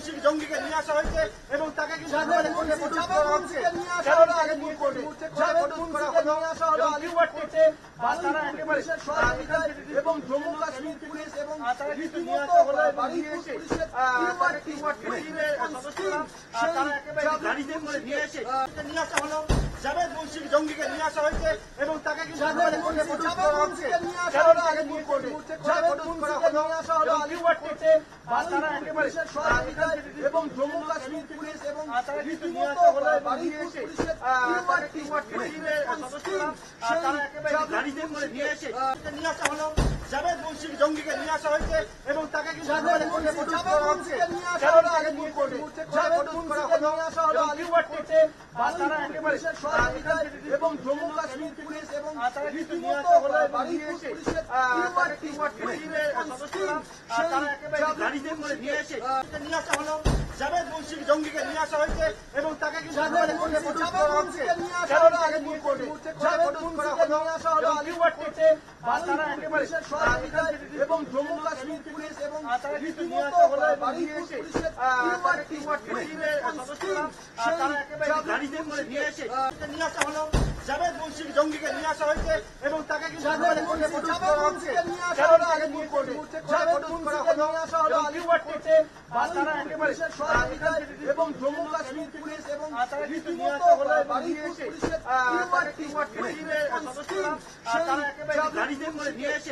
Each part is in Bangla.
বংশীর জঙ্গিকে নিয়ে আসা হয়েছে এবং তাকে কিন্তু এবং জম্মু কাশ্মীর পুলিশ এবং গাড়িতে করে নিয়ে এসে নিয়ে আসা হলো। জাভেদ বংশীর জঙ্গিকে নিয়ে আসা হয়েছে এবং তাকে কিন্তু এবং জম্মু কাশ্মীর পুলিশ এবং গাড়িতে করে নিয়ে এসে নিয়ে আসা হলো। জাভেদ বংশীর জঙ্গিকে নিয়ে আসা হয়েছে এবং তাকে কিন্তু এবং জম্মু কাশ্মীর পুলিশ এবং গাড়িতে করে নিয়ে এসে নিয়ে আসা হলো। জাভেদ বংশীর জঙ্গিকে নিয়ে আসা হয়েছে এবং তাকে কিন্তু এবং জম্মু কাশ্মীর পুলিশ এবং গাড়িতে করে নিয়ে এসে নিয়ে আসা হলো। জাভেদ বংশীর জঙ্গিকে নিয়ে আসা হয়েছে এবং তাকে কিন্তু এবং জম্মু কাশ্মীর পুলিশ এবং গাড়িতে করে নিয়ে এসে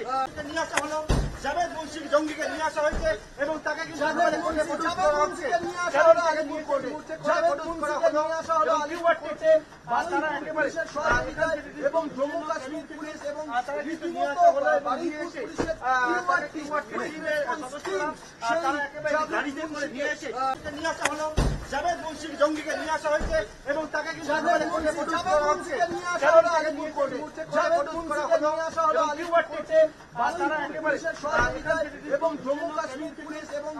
নিয়ে আসা হলো। জাভেদ বংশীর জঙ্গিকে নিয়ে আসা হয়েছে এবং তাকে কিন্তু এবং জম্মু কাশ্মীর পুলিশ এবং গাড়িতে করে নিয়ে এসে নিয়ে আসা হলো। জাভেদ বংশীর জঙ্গিকে নিয়ে আসা হয়েছে এবং তাকে কিন্তু এবং জম্মু কাশ্মীর পুলিশ এবং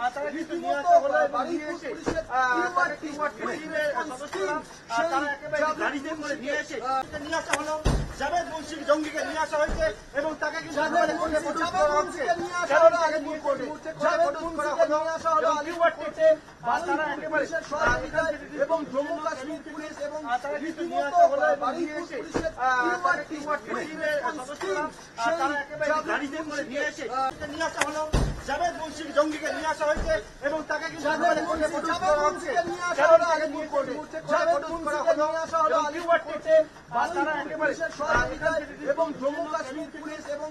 গাড়িতে করে নিয়ে এসে নিয়ে আসা হলো। জাভেদ বংশীর জঙ্গিকে নিয়ে আসা হয়েছে এবং তাকে কিন্তু এবং জম্মু কাশ্মীর পুলিশ এবং গাড়িতে করে নিয়ে এসে নিয়ে আসা হলো। জাভেদ বংশীর জঙ্গিকে নিয়ে আসা হয়েছে এবং তাকে কিন্তু এবং জম্মু কাশ্মীর পুলিশ এবং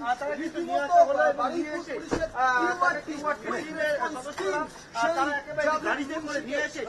গাড়িতে করে নিয়ে এসে